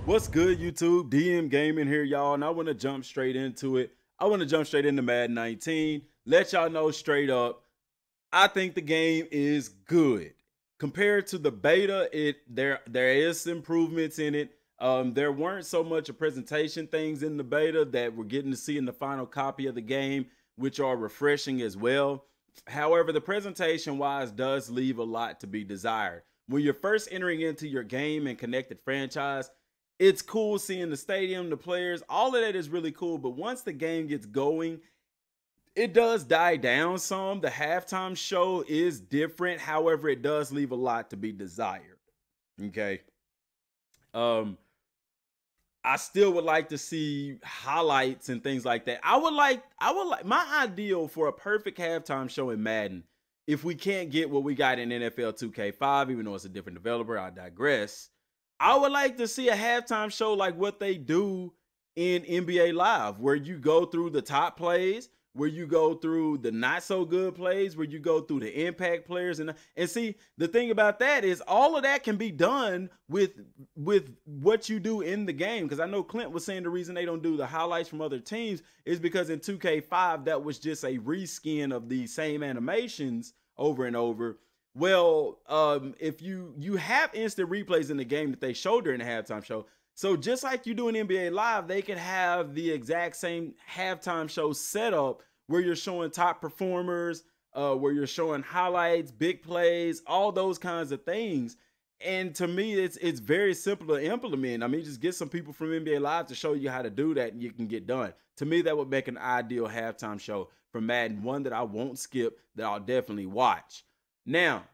What's good, YouTube? Dmgaming here, y'all, and I want to jump straight into it. I want to jump straight into Madden 19. Let y'all know straight up, I think the game is good. Compared to the beta, there is improvements in it. There weren't so much of presentation things in the beta that we're getting to see in the final copy of the game, which are refreshing as well. However, the presentation wise does leave a lot to be desired. When you're first entering into your game and connected franchise, it's cool seeing the stadium, the players, all of that is really cool. But once the game gets going, it does die down some. The halftime show is different. However, it does leave a lot to be desired. Okay. I still would like to see highlights and things like that. I would like my ideal for a perfect halftime show in Madden. If we can't get what we got in NFL 2K5, even though it's a different developer, I digress. I would like to see a halftime show like what they do in NBA Live, where you go through the top plays, where you go through the not so good plays, where you go through the impact players. And see, the thing about that is all of that can be done with what you do in the game. Because I know Clint was saying the reason they don't do the highlights from other teams is because in 2K5, that was just a reskin of the same animations over and over. Well, if you have instant replays in the game that they show during the halftime show, so just like you do in NBA Live, they could have the exact same halftime show setup where you're showing top performers, where you're showing highlights, big plays, all those kinds of things. And to me, it's very simple to implement. I mean, just get some people from NBA Live to show you how to do that, and you can get done. To me, that would make an ideal halftime show for Madden, one that I won't skip, that I'll definitely watch. Now,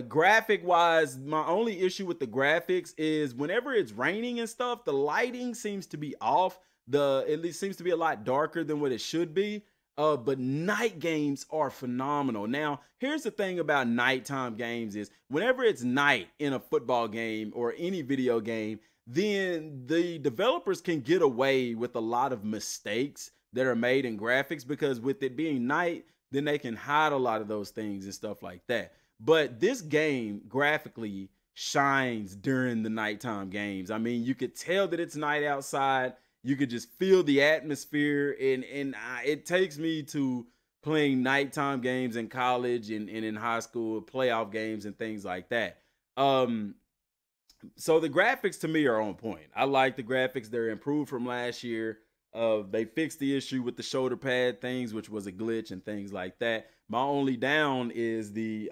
graphic wise, my only issue with the graphics is whenever it's raining and stuff, the lighting seems to be off. At least seems to be a lot darker than what it should be. But night games are phenomenal. Now, here's the thing about nighttime games is whenever it's night in a football game or any video game, then the developers can get away with a lot of mistakes that are made in graphics, because with it being night, then they can hide a lot of those things and stuff like that. But this game graphically shines during the nighttime games. I mean, you could tell that it's night outside. You could just feel the atmosphere, and it takes me to playing nighttime games in college and in high school, playoff games and things like that. So the graphics to me are on point. I like the graphics. They're improved from last year. They fixed the issue with the shoulder pad things, which was a glitch and things like that. My only down is that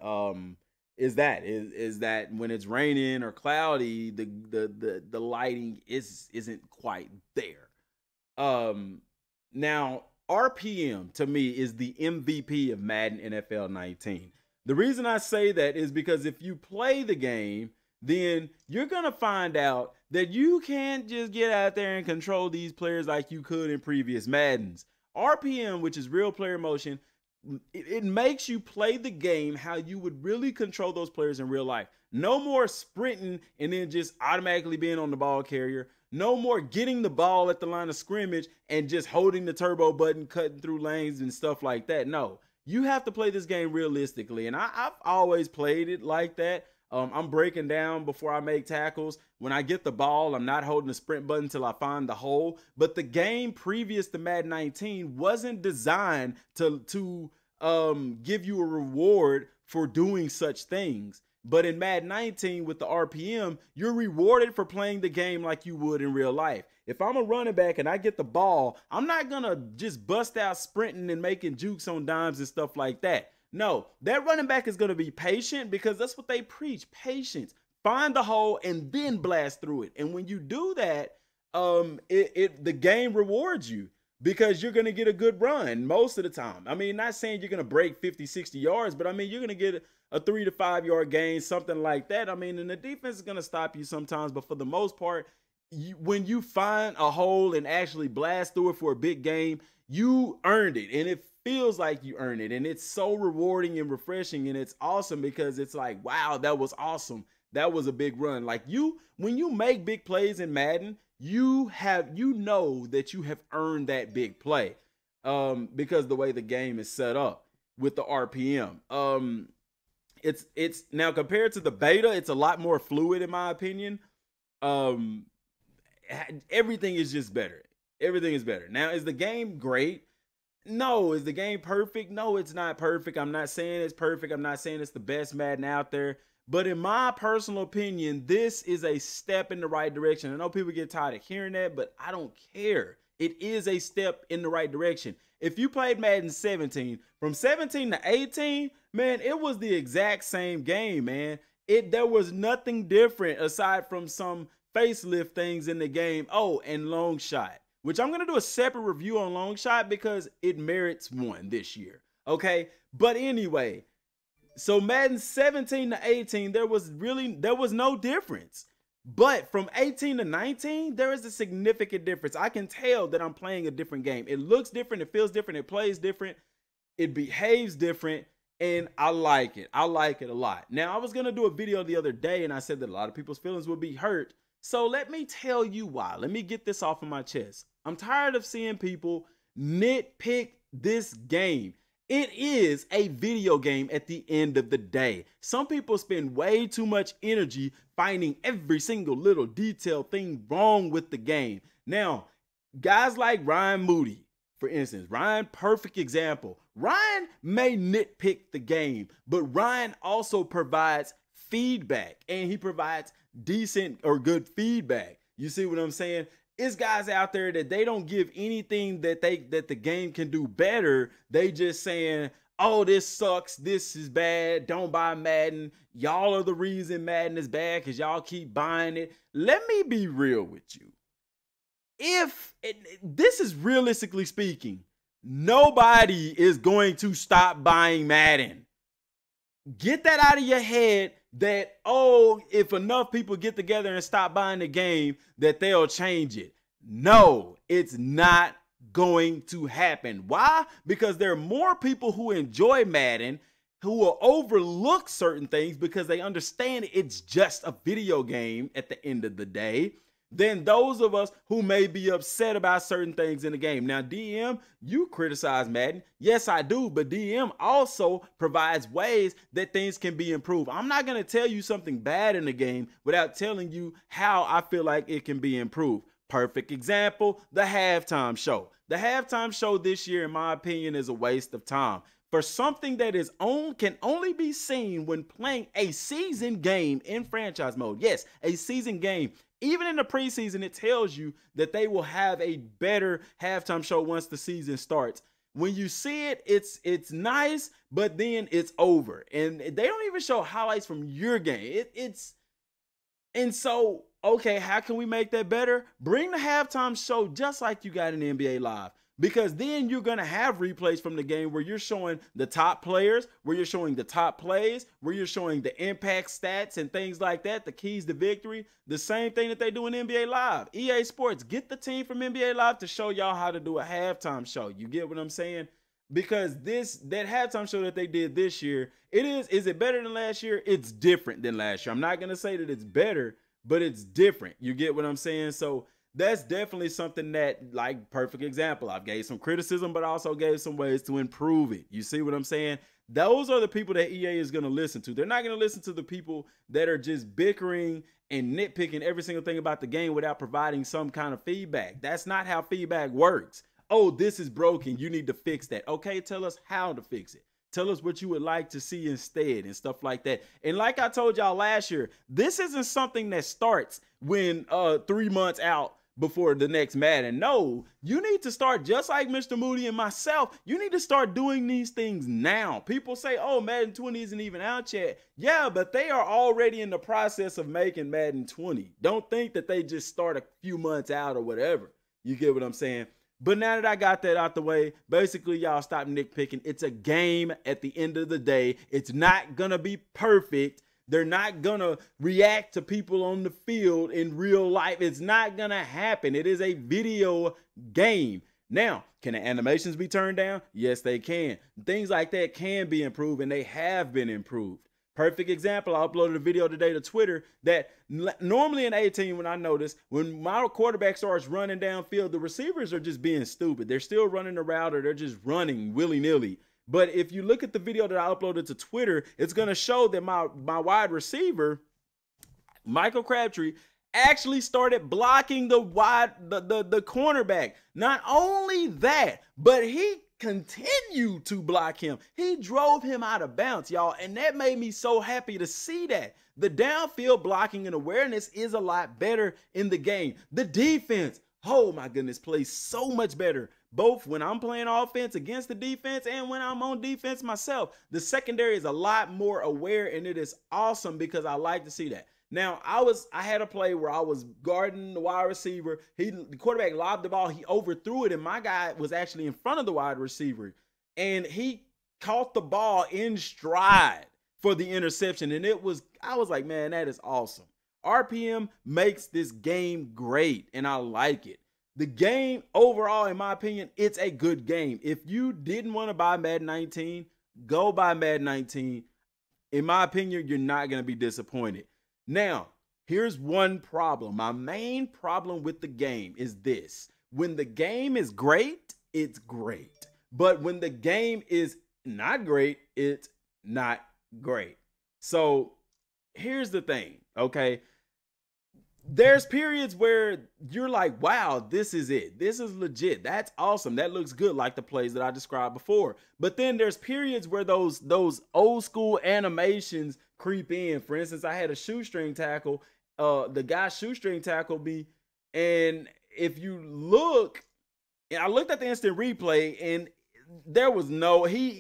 when it's raining or cloudy, the lighting isn't quite there. Now RPM to me is the MVP of Madden NFL 19. The reason I say that is because if you play the game, then you're gonna find out that you can't just get out there and control these players like you could in previous Maddens. RPM, which is real player motion, it makes you play the game how you would really control those players in real life. No more sprinting and then just automatically being on the ball carrier. No more getting the ball at the line of scrimmage and just holding the turbo button, cutting through lanes and stuff like that. No, you have to play this game realistically. And I've always played it like that. I'm breaking down before I make tackles. When I get the ball, I'm not holding the sprint button until I find the hole. But the game previous to Madden 19 wasn't designed to give you a reward for doing such things. But in Madden 19 with the RPM, you're rewarded for playing the game like you would in real life. If I'm a running back and I get the ball, I'm not going to just bust out sprinting and making jukes on dimes and stuff like that. No, that running back is going to be patient, because that's what they preach, patience. Find the hole and then blast through it. And when you do that, the game rewards you, because you're going to get a good run most of the time. I mean, not saying you're going to break 50, 60 yards, but I mean, you're going to get a 3 to 5 yard gain, something like that. I mean, and the defense is going to stop you sometimes, but for the most part, when you find a hole and actually blast through it for a big game, you earned it. And it feels like you earned it. And it's so rewarding and refreshing. And it's awesome, because it's like, wow, that was awesome. That was a big run. Like when you make big plays in Madden, you know that you have earned that big play, because the way the game is set up with the RPM. It's now compared to the beta, it's a lot more fluid in my opinion. everything is just better. Everything is better. Now, is the game great? No. Is the game perfect? No, it's not perfect. I'm not saying it's perfect. I'm not saying it's the best Madden out there. But in my personal opinion, this is a step in the right direction. I know people get tired of hearing that, but I don't care. It is a step in the right direction. If you played Madden 17, from 17 to 18, man, it was the exact same game, man. There was nothing different aside from some facelift things in the game. Oh, and long shot, which I'm going to do a separate review on long shot because it merits one this year. Okay. But anyway, so Madden 17 to 18, there was no difference. But from 18 to 19, there is a significant difference. I can tell that I'm playing a different game. It looks different. It feels different. It plays different. It behaves different. And I like it. I like it a lot. Now, I was going to do a video the other day, and I said that a lot of people's feelings would be hurt. So let me tell you why. Let me get this off of my chest. I'm tired of seeing people nitpick this game. It is a video game at the end of the day. Some people spend way too much energy finding every single little detail thing wrong with the game. Now, guys like Ryan Moody, for instance, Ryan, perfect example. Ryan may nitpick the game, but Ryan also provides feedback, and he provides decent or good feedback. You see what I'm saying? It's guys out there that they don't give anything that the game can do better. They just saying, oh, this sucks, this is bad, don't buy Madden. Y'all are the reason Madden is bad because y'all keep buying it. Let me be real with you. This is realistically speaking, nobody is going to stop buying Madden. Get that out of your head that, oh, if enough people get together and stop buying the game, that they'll change it. No, it's not going to happen. Why? Because there are more people who enjoy Madden who will overlook certain things because they understand it's just a video game at the end of the day than those of us who may be upset about certain things in the game. Now, DM, you criticize Madden. Yes, I do, but DM also provides ways that things can be improved. I'm not going to tell you something bad in the game without telling you how I feel like it can be improved. Perfect example, the halftime show. The halftime show this year, in my opinion, is a waste of time. For something that can only be seen when playing a season game in franchise mode. Yes, a season game. Even in the preseason, it tells you that they will have a better halftime show once the season starts. When you see it, it's nice, but then it's over. And they don't even show highlights from your game. And so, okay, how can we make that better? Bring the halftime show just like you got in NBA Live. Because then you're going to have replays from the game where you're showing the top players, where you're showing the top plays, where you're showing the impact stats and things like that, the keys to victory. The same thing that they do in NBA Live. EA Sports, get the team from NBA Live to show y'all how to do a halftime show. You get what I'm saying? Because that halftime show that they did this year, is it better than last year? It's different than last year. I'm not going to say that it's better, but it's different. You get what I'm saying? So that's definitely something that, like, perfect example. I've gave some criticism, but also gave some ways to improve it. You see what I'm saying? Those are the people that EA is going to listen to. They're not going to listen to the people that are just bickering and nitpicking every single thing about the game without providing some kind of feedback. That's not how feedback works. Oh, this is broken. You need to fix that. Okay, tell us how to fix it. Tell us what you would like to see instead and stuff like that. And like I told y'all last year, this isn't something that starts when 3 months out before the next Madden. No, you need to start just like Mr. Moody and myself. You need to start doing these things now. People say, oh, Madden 20 isn't even out yet. Yeah, but they are already in the process of making Madden 20. Don't think that they just start a few months out or whatever. You get what I'm saying? But now that I got that out the way, basically, y'all stop nitpicking. It's a game at the end of the day. It's not going to be perfect. They're not going to react to people on the field in real life. It's not going to happen. It is a video game. Now, can the animations be turned down? Yes, they can. Things like that can be improved, and they have been improved. Perfect example, I uploaded a video today to Twitter that normally in 18, when I notice, when my quarterback starts running downfield, the receivers are just being stupid. They're still running the route, or they're just running willy-nilly. But if you look at the video that I uploaded to Twitter, it's going to show that my wide receiver, Michael Crabtree, actually started blocking the cornerback. Not only that, but he continued to block him. He drove him out of bounds, y'all, and that made me so happy to see that. The downfield blocking and awareness is a lot better in the game. The defense, oh my goodness, plays so much better, both when I'm playing offense against the defense and when I'm on defense myself. The secondary is a lot more aware, and it is awesome because I like to see that. Now, I had a play where I was guarding the wide receiver. The quarterback lobbed the ball. He overthrew it, and my guy was actually in front of the wide receiver. And he caught the ball in stride for the interception. And I was like, man, that is awesome. RPM makes this game great, and I like it. The game overall, in my opinion, it's a good game. If you didn't want to buy Madden 19, go buy Madden 19. In my opinion, you're not going to be disappointed. Now, here's one problem. My main problem with the game is this. When the game is great, it's great. But when the game is not great, it's not great. So here's the thing, okay? There's periods where you're like, wow, this is it. This is legit. That's awesome. That looks good, like the plays that I described before. But then there's periods where those old school animations creep in. For instance, I had a shoestring tackle. The guy shoestring tackled me. And if you look, I looked at the instant replay, and there was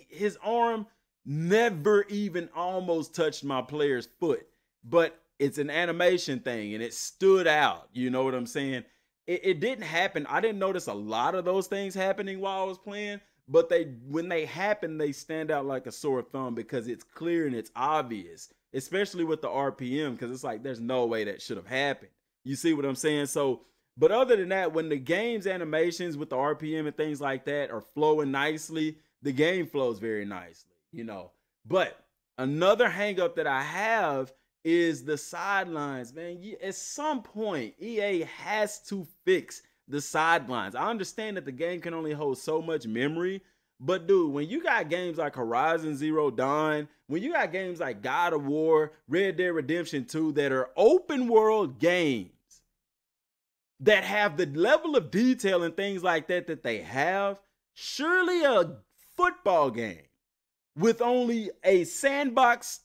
his arm never even almost touched my player's foot. But it's an animation thing, and it stood out. You know what I'm saying? It didn't happen. I didn't notice a lot of those things happening while I was playing, but when they happen, they stand out like a sore thumb because it's clear and it's obvious, especially with the RPM, because it's like there's no way that should have happened. You see what I'm saying? So, but other than that, when the game's animations with the RPM and things like that are flowing nicely, the game flows very nicely, you know. But another hang up that I have is the sidelines, man. At some point, EA has to fix the sidelines. I understand that the game can only hold so much memory, but dude, when you got games like Horizon Zero Dawn, when you got games like God of War, Red Dead Redemption 2 that are open world games that have the level of detail and things like that they have, surely a football game with only a sandbox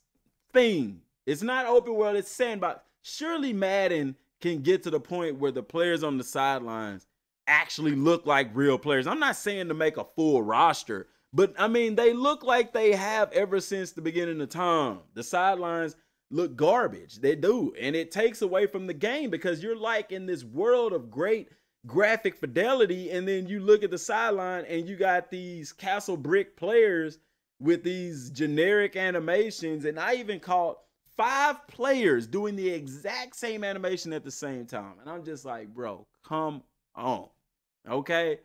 thing, it's not open world, it's sandbox. Surely Madden can get to the point where the players on the sidelines actually look like real players. I'm not saying to make a full roster, but I mean, they look like they have ever since the beginning of time. The sidelines look garbage. They do. And it takes away from the game because you're like in this world of great graphic fidelity, and then you look at the sideline and you got these castle brick players with these generic animations. And I even caught 5 players doing the exact same animation at the same time. And I'm just like, bro, come on. Okay?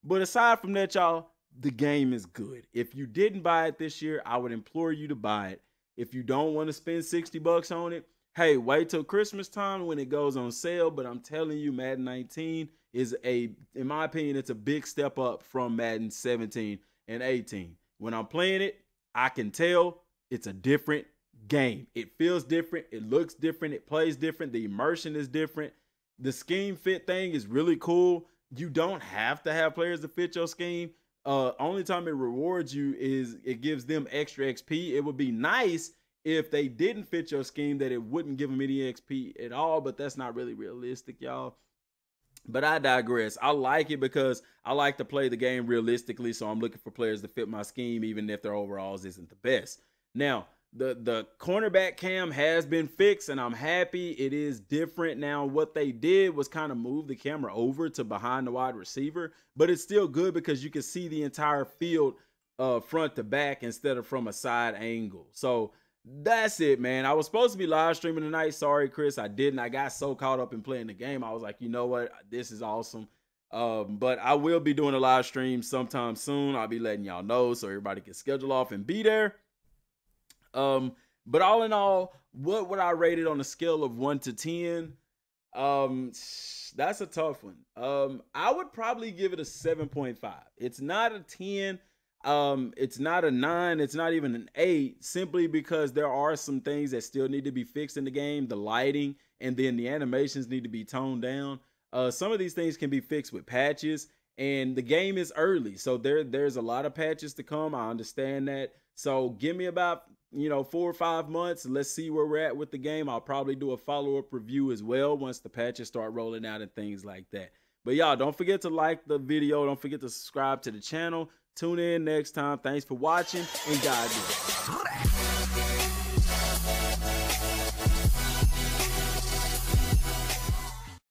But aside from that, y'all, the game is good. If you didn't buy it this year, I would implore you to buy it. If you don't want to spend $60 on it, hey, wait till Christmas time when it goes on sale. But I'm telling you, Madden 19 is in my opinion, it's a big step up from Madden 17 and 18. When I'm playing it, I can tell it's a different game. It feels different. It looks different. It plays different. The immersion is different. The scheme fit thing is really cool. You don't have to have players to fit your scheme. Only time it rewards you is it gives them extra XP. It would be nice if they didn't fit your scheme, that it wouldn't give them any XP at all, but that's not really realistic, y'all. But I digress. I like it because I like to play the game realistically, so I'm looking for players to fit my scheme, even if their overalls isn't the best. Now, the cornerback cam has been fixed, and I'm happy. It is different now. What they did was kind of move the camera over to behind the wide receiver, but it's still good because you can see the entire field front to back instead of from a side angle. So that's it, man. I was supposed to be live streaming tonight. Sorry, Chris, I didn't. I got so caught up in playing the game. I was like, you know what? This is awesome. But I will be doing a live stream sometime soon. I'll be letting y'all know so everybody can schedule off and be there. But all in all, what would I rate it on a scale of 1 to 10? That's a tough one. I would probably give it a 7.5. It's not a 10. It's not a 9, it's not even an 8, simply because there are some things that still need to be fixed in the game. The lighting and then the animations need to be toned down. Some of these things can be fixed with patches, and the game is early, so there's a lot of patches to come. I understand that. So give me about 4 or 5 months. Let's see where we're at with the game. I'll probably do a follow-up review as well once the patches start rolling out and things like that. But y'all, don't forget to like the video. Don't forget to subscribe to the channel. Tune in next time. Thanks for watching, and God bless.